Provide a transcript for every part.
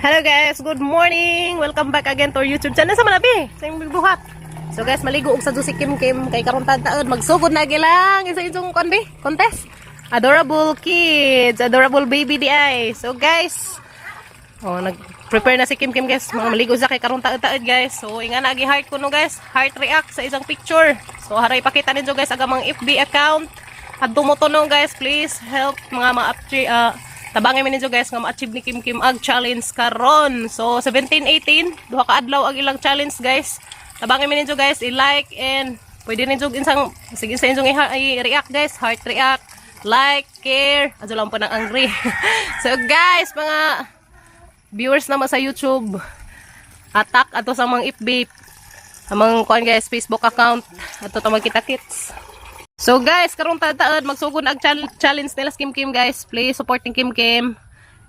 Hello guys, good morning. Welcome back again to our YouTube channel sa Malabi. Sa imong buhat. So guys, maligo og sa si Kim Kim kay karon taon magsugod na gilang isa itong contest. Adorable kids, adorable baby di ay. So guys, nag-prepare na si Kim Kim guys. Mga maligo sa kay karon taon guys. So inga na gi heart ko no guys. Heart react sa isang picture. So haray pakita ninyo guys agamang FB account. Adto mo to no guys, please help mga tabangin mi ninyo guys nga ma-achieve ni Kim Kim ag challenge karon. So 17-18 duha ka adlaw ag ilang challenge guys. Tabangin mi ninyo guys i-like and pwede ninyo insang sige sa inyong i-react guys, heart react, like, care, aso lang po ng angry. So guys, mga viewers naman sa YouTube, attack ato sa mga FB, amang kuan guys, Facebook account ato ta magkita-kits. So guys, karong taon magsugod ag challenge nila Kim Kim guys. Please supporting Kim Kim.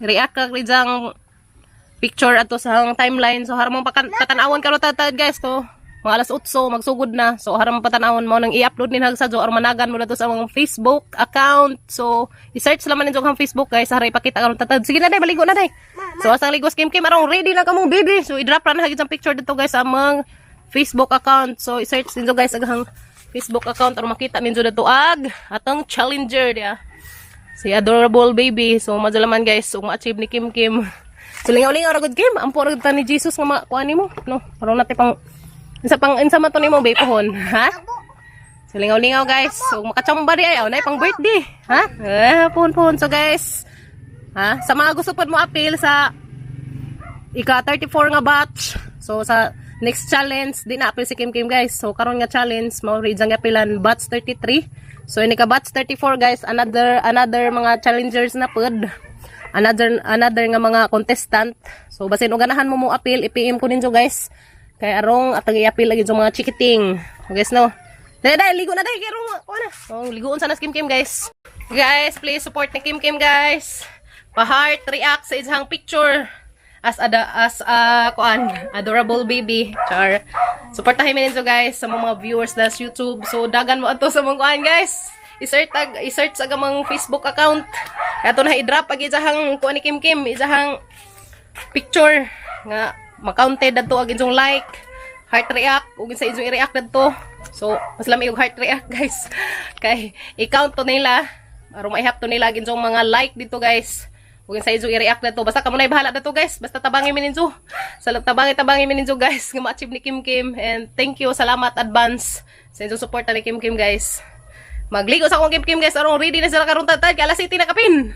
React ka ridang picture ato sa timeline. So haramong patanawon karong taon guys ko. Mga alas 8 magsugod na. So haramong patanawon mo nang i-upload ni sa jo or managan mo na to sa mga Facebook account. So i-search naman ninyo ang Facebook guys. Haray pakita karong taon. Sige na day, baligo na day. So asang ligos Kim Kim arong ready na kamo baby. So i-drop ra na hagit ang picture dito guys sa mga Facebook account. So i-search ninyo guys agang Facebook account or makita ninyo dito ag atong challenger dia. Si adorable baby. So madalaman guys, so ma-achieve ni Kim Kim. So lingaw-lingaw ra gud Kim, ampo ra gud ta ni Jesus nga makuan nimo, no? Karon natin insa man to nimo bay pohon, ha? So lingaw-lingaw guys. So makachamba di ay nay pang birthday, ha? Pohon. So guys, ha? Sa mga gusto pod mo appeal sa ika 34 nga batch. So sa next challenge, di na apil si Kim Kim guys. So karon nga challenge, mao-read nga pilan batch 33. So ini ka batch 34 guys, another mga challengers na pod. Another nga mga contestant. So basin og ganahan mo apil, i-PM ko ninyo guys. Kay arong atang i-apil lagi sa mga chikiting. So guys no. Dai ligo na dai kay arong kuana. So ligoon sa nas Kim Kim guys. Guys, please support ni Kim Kim guys. Pa-heart react sa isang picture. As kuan adorable baby char. Suportahin mi ninyo guys sa mga viewers sa YouTube. So dagan mo ato sa mga kuan guys. I-search sa gamang Facebook account. Ato na i-drop ag isahang kuan ni Kim Kim, isahang picture nga ma-counted adto ag inyong like, heart react ug sa inyong i-react adto. So mas lami og heart react guys. Kay i-count to nila aron ma-ihap to nila ag inyong mga like dito guys. Huwag sa inyong i-react na to. Basta kamo na bahala na to guys. Basta tabangin mi ninyo. Tabangin mi ninyo guys. Nga ma-achieve ni Kim Kim. And thank you. Salamat advance sa inyong support ni Kim Kim guys. Magligo sa akong Kim Kim guys. Arong ready na sila karong tatad. Alas 7 na kapin.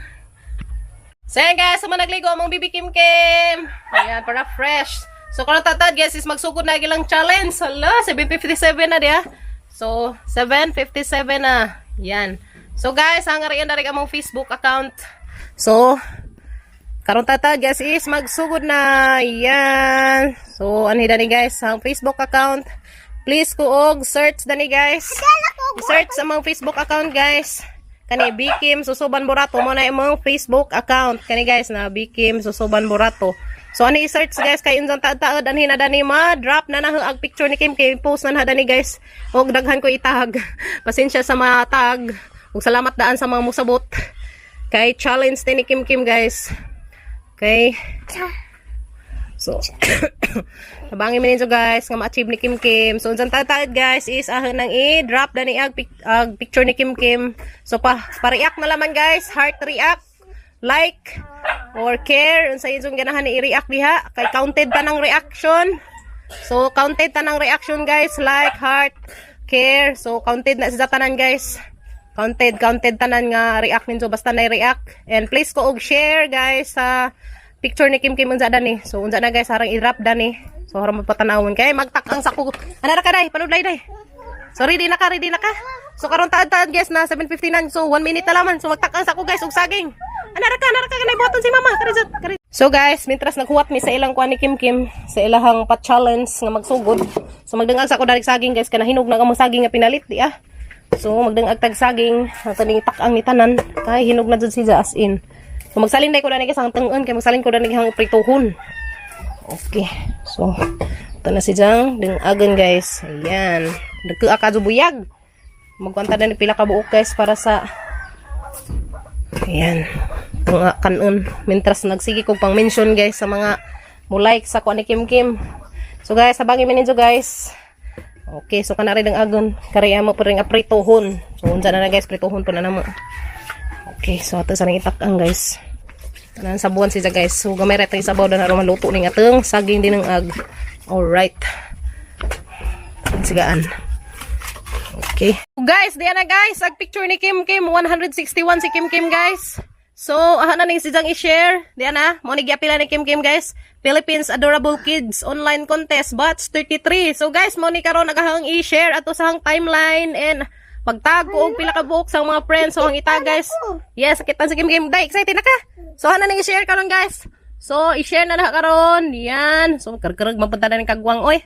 So yan guys. Sama nagligo among bibi Kim Kim. Ayan. Para fresh. So karong tatad guys is magsugod na ilang challenge. Hala. 7:57 na dia. So 7:57 na. Yan. So guys. Hangarian na rin among Facebook account. So, karon tatad guys is magsugod na. Yan. So, anhida ni guys ang Facebook account. Please kuog search dani guys. Search sa mga Facebook account guys. Kani Bikim Susuban Burato mo na imong Facebook account. Kani guys na Bikim Susuban Burato. So, ani i-search guys kay unsang taad anhina dani ma-drop na ang picture ni Kim Kim. Post na dani guys. Og daghan ko itag. Pasensya sa mga tag. Ug salamat daan sa mga musabot. Kay challenge ni Kim Kim guys. Okay. So tabangin mi ninyo guys nga ma-achieve ni Kim Kim. So unsang tatad guys is nang i-drop dani ag picture ni Kim Kim. So pa-react na laman guys, heart react, like or care unsa inyong ganahan ni i-react diha kay counted ta ng reaction. So counted ta ng reaction guys, like, heart, care. So counted na sa tanan guys. Counted tanan nga react ninyo basta na react. And please ko og share guys sa picture ni Kim Kim unsa dani. So unsa na guys harang i-drop dani. So harang mapatanawon kay magtakang sako. Ana ra ka day, panudlay day. So ready na ka. So karon taad guys na 7:59. So 1 minute na laman. So magtakang sako guys og saging. Ana ra ka kanay buhaton si mama. Kari. So guys, mintras naghuwat mi sa ilang kuan ni Kim Kim sa ilahang pa-challenge nga magsugod. So magdangag sako dali saging guys kana hinog na kamo saging nga pinalit di ah. So magdangag tag saging kaning takang ni tanan kay hinog na jud siya as in. So magsalin day ko dani sa tang-on kay magsalin ko dani hang prituhon. Okay. So ito na si Jang dingagan guys. Ayan. Dagko aka buyag. Magkonta na ni pila ka buok guys para sa ayan. Mga kanon. Mintras nagsige kong pang mention guys sa mga mo-like sa kuha ni Kim Kim. So guys, sabangin mo ninyo guys. Okay, so kanari ng agon. Kariya mo po rin apritohon. So unsa na guys, pritohon po na namo. Okay, so ato sa nang itak-ang guys. Tanan sa buwan siya guys. So gamay ra tay sabaw na ron maluto ning atong saging din ng ag. Alright. Sigaan. Okay. So guys, diyan na guys. Ag picture ni Kim Kim. 161 si Kim Kim guys. So, na ning sijang i-share. Diyan na. Mo ni giapila ni Kim Kim guys. Philippines Adorable Kids Online Contest Batch 33. So guys, mo ni karon nagahang i-share ato sa hang timeline and pagtag ko og pila ka buok sa mga friends so ang itag guys. Yes, sakitan si Kim Kim. Day, excited na ka. So na ning i-share karon guys. So i-share na karon. Yan. So karkarag mapunta na ning kagwang oy.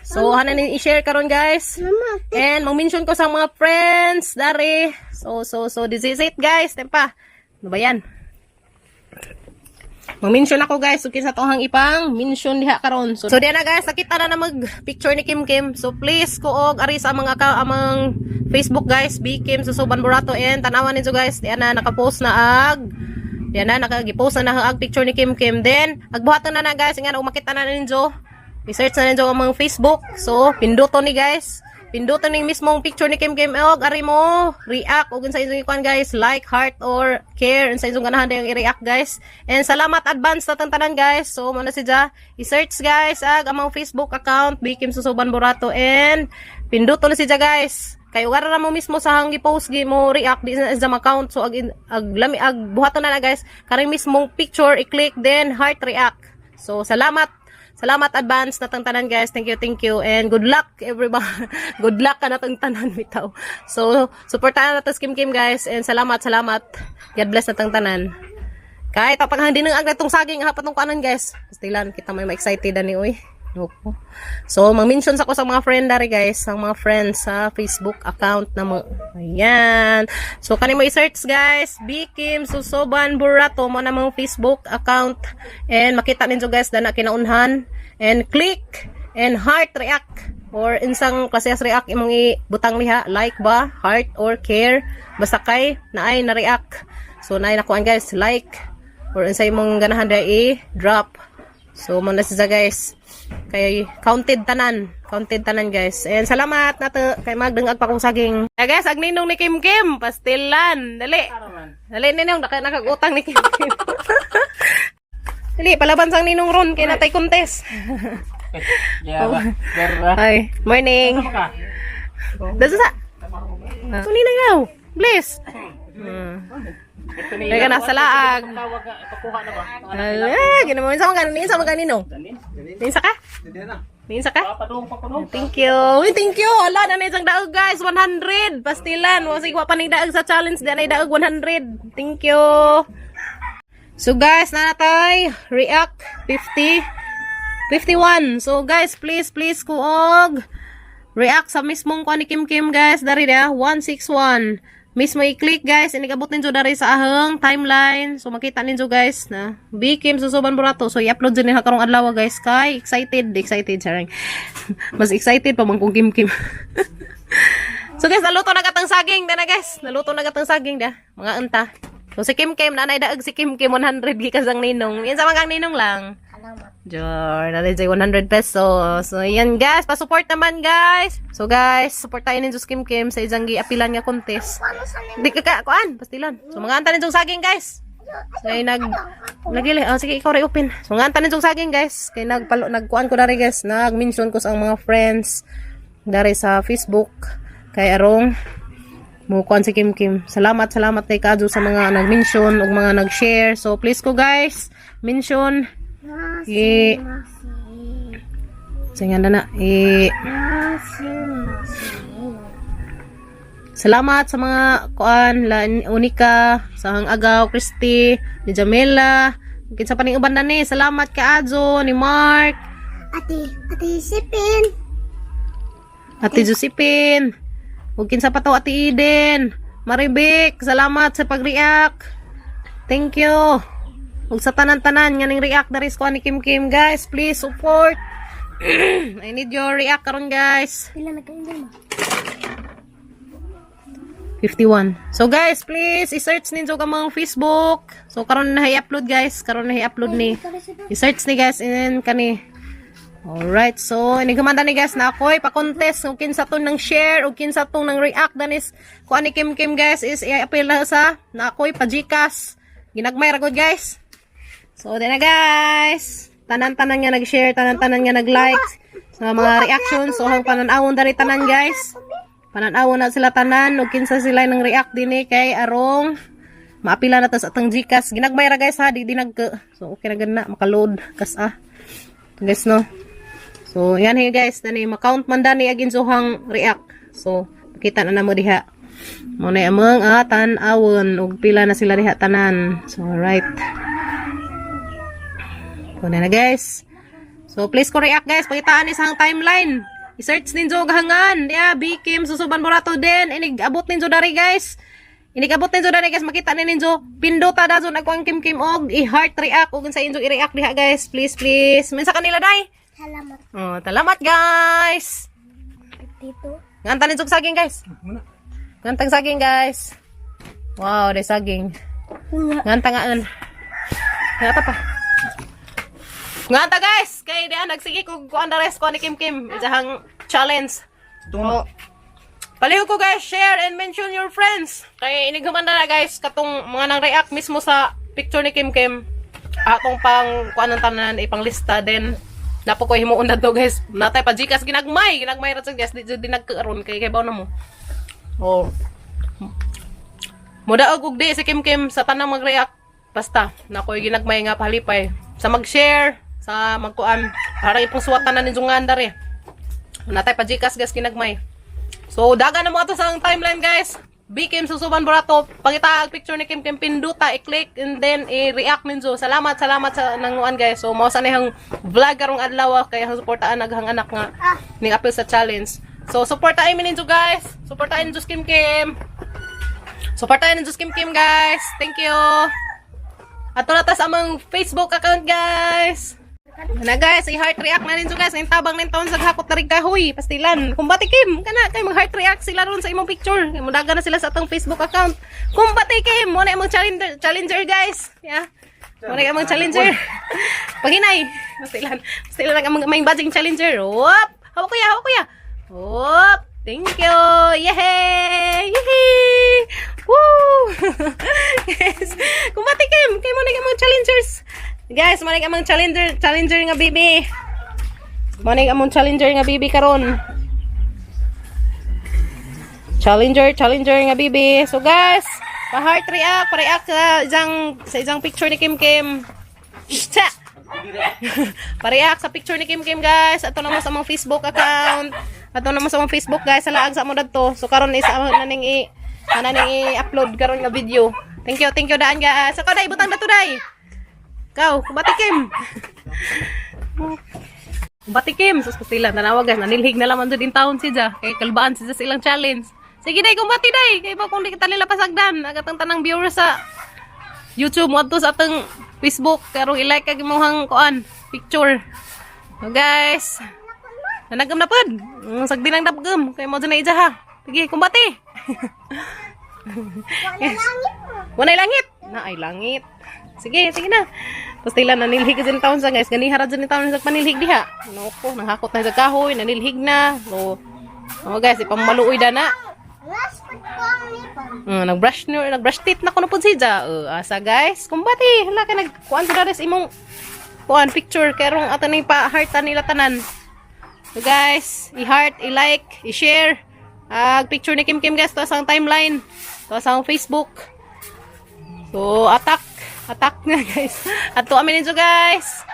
So na ning i-share karon guys. And mag-mention ko sa mga friends dari. So this is it guys. Tempa. Ano ba yan? Mag-mention ako guys. So, kinsa tohang ipang mention diha karon. So diyan na guys. Nakita na mag-picture ni Kim Kim. So, please kuog ari sa mga amang Facebook guys. B Kim Susuban Burato and tanawan ninyo guys. Diyan na nakapost na ag. Diyan na nakagipost na ag picture ni Kim Kim. Then, agbuhaton na guys. Nga makita na ninyo. I-search na ninyo ang mga Facebook. So, pinduto ni guys. Pindutan ning mismong picture ni Kim Kim og ari mo react og sa inyong ikuan guys, like, heart or care and sa inyong ganahan yung i-react guys. And salamat advance sa tanan guys. So mo na siya i-search guys ag among Facebook account B Kim Susuban Burato and pinduto na siya guys. Kay ugara na mo mismo sa hang gi-post gi mo react di sa Instagram account. So ag buhaton na guys kare mismong picture i-click then heart react. So salamat advance na tanan guys. Thank you. And good luck everybody. Good luck ka na tanan bitaw. So, supportahan natin Kim Kim guys. And salamat. God bless na tanan. Kahit tapang hindi nang agad tong saging hapat tong kanan guys. Pastilan kita may ma-excited ani oy. Opo. So, mag-mention sa ko sa mga friend dari guys, sa mga friends sa Facebook account na mo. Ayan. So, kanimo i-search guys, B Kim Susuban Burato mo na mong Facebook account and makita ninyo guys dana kinaunhan and click and heart react or insang klaseng react imong ibutang liha, like ba, heart or care basta kay naay na react. So, naay nakuan guys, like or insay imong ganahan dai i-drop. So, muna siya guys. Kay counted tanan guys. And salamat nato kay magdengag pa kong saging. Yeah, guys, agninong ni Kim Kim, pastilan. Dali ninong nakagutang ni Kim Kim. Dali palaban sang ninong ron kay natay contest. Hi, morning. Dasa sa. Tuni na yaw. Bless. May ka nasa laag. Ginawa mo sa mga ninong. Minsa ka? Thank you. Ala na isang daog guys, 100. Pastilan. Wasigwa pa ning daog sa challenge, di na daog 100. Thank you. So guys, nanatay react 51. So guys, please kuog react sa mismong kuha ni Kim Kim guys. Dari dia 161. Mismo i-click guys, inigabot ninyo dari sa ahang timeline. So makita ninyo guys na B Kim Susuban Burato. So i-upload din ha karong adlaw guys. Kay excited sharing. Mas excited pa man kung Kim Kim. So guys, naluto na gatang saging na guys. Naluto na gatang saging da. Mga anta. So si Kim Kim, nanay daag si Kim Kim 100 gikas ang ninong. Yan sa mga ninong lang. Jor, nanay 100 pesos. So yan guys, pa-support naman guys. So guys, support tayo ninyo si Kim Kim sa isang gi-apilan nga contest. Di ka kuan, pastilan. So mga anta ninyo saging guys. So ay nagili. Sige, ikaw ray open. So mga anta ninyo saging guys. Kay nagkuan ko dari guys, nag-mention ko sa mga friends dari sa Facebook kay arong mo kuan si Kim Kim. Salamat kay Kadyo sa mga nag-mention ug mga nag-share. So please ko guys, mention salamat sa mga kuan Unika, sa hang Agaw, Christy, ni Jamela, kinsa pa ning uban na ni. Salamat ka Adjo, ni Mark, Ate Josephine, ug kinsa pa to Ate Eden, Maribek, salamat sa pag-react. Thank you. Ug sa tanan-tanan nga ning react na ris ko ni Kim Kim guys, please support. I need your react karon guys. 51. So guys, please i-search ninyo ka mga Facebook. So karon na i-upload guys, karon na i-upload ni. I-search ni guys and kani. Alright, so inigamanda ni guys na ako'y pa-contest kung kinsa to ng share o kinsa to ng react danis kung ani Kim Kim guys is i-appeal na sa na ako'y pa-Gcash. Ginagmay ra gud guys. So din na guys. Tanan-tanan nga nag-share, tanan-tanan nga nag-like sa mga reactions. So hang panan-awon dari tanan guys. Panan-awon na sila tanan ug kinsa sila ng react dinhi kay arong maapila na ta sa atong Gcash. Ginagmay ra guys ha, di dinag. So okay na gana maka-load kas guys no. So yan here guys, tani ma-count man dani agin suhang react. So pakita na namo diha. Mo na among tan-awon ug pila na sila diha tanan. So right. So na guys. So please ko react guys, pakitaan isang timeline. I-search ninyo gahangan. Yeah, Bikim susuban Borato din. Inig-abot ninyo dari guys. Inig-abot ninyo dari guys. Makita ninyo. Pindota dazon ako ang Kim Kim og i-heart react og sa inyo i-react diha guys. Please, please. Minsa kanila day. Salamat. Oh, salamat guys. Dito. Nganta ninyo saging guys. Ngantang saging guys. Wow, day saging. Nganta ngaan. Ngata pa. Nganta guys, kay diyan nagsige ko kuan dares ko ni Kim Kim isang challenge. Tungo. Paliho ko guys, share and mention your friends. Kay inighuman na guys katong mga nang react mismo sa picture ni Kim Kim. Atong pang kuan ng tanan ipanglista din. Napo ko himuon na to guys. Natay pa Gcash ginagmay ra sa guys di nagkaron kay baw na mo. Oh. Modaog og di si Kim Kim sa tanang mag-react. Basta nakoy ginagmay nga palipay sa mag-share sa magkuan para ipong suwatan na ninyo nga andar eh. Natay pa Gcash guys kinagmay. So daga na mo ato sa timeline guys. Bikim susuban Borato. Pangita ang picture ni Kim Kim pinduta i-click and then i-react ninyo. Salamat sa nanguan guys. So mao sa nihang vlog karong adlaw kay ang suportaan naghang anak nga ning appeal sa challenge. So suportahin mi ninyo guys. Suportahin ninyo Kim Kim. Suportahin ninyo Kim Kim guys. Thank you. Ato na tas among Facebook account guys. Na guys, i-heart react na ninyo guys. Ang tabang nin taon sa hakot na rin kahoy. Pastilan. Kumbati Kim, kana kay mag-heart react sila ron sa imong picture. Kay mudaga na sila sa atong Facebook account. Kumbati Kim, mo na imong challenger guys. Yeah. Mo na imong challenger. Paghinay. Pastilan. Pastilan lang among may badging challenger. Wop! Hawak kuya. Wop! Thank you. Yehey! Yehey! Woo! Yes. Kumbati Kim, kay mo na imong challengers. Guys, manig among challenger nga bibi. Manig among challenger nga bibi karon. Challenger nga bibi. So guys, pa-heart react sa isang picture ni Kim Kim. Pa-react sa picture ni Kim Kim guys. Ato na mo sa among Facebook account. Ato na mo sa among Facebook guys. Sa laag sa mo dadto. So karon is naning i-upload karon nga video. Thank you daan guys. So kada ibutang dato dai. Kau, kumbati Kim. Kumbati Kim. Sus pastila, tanawa guys. Nanilhig na laman din taon siya. Kay kalbaan siya silang challenge. Sige day, kumbati day. Kay ba kung di kita nila pasagdan. Agatang tanang viewers sa YouTube mo ato sa atong Facebook. Karong i-like kag imong kuan picture. So guys. Nanagam na pod. Sagdi lang dapgam. Kay mo dyan na ija ha. Sige, kumbati. Yes. Wanay langit. Na ay langit. Sige na. Pastila nanilhig din taon sa guys. Gani harad din taon sa panilhig diha. Noko, nanghakot na sa kahoy, nanilhig na. So, guys, ipamaluoy da na. Nag-brush teeth na ko na pud siya. Asa guys, kumbati. Hala ka nagkuan sa dares imong kuan picture karong ato ni pa-heart nila tanan. So guys, i-heart, i-like, i-share. Picture ni Kim Kim guys to sa timeline. To sa Facebook. So, attack na guys. Ato amin ninyo guys.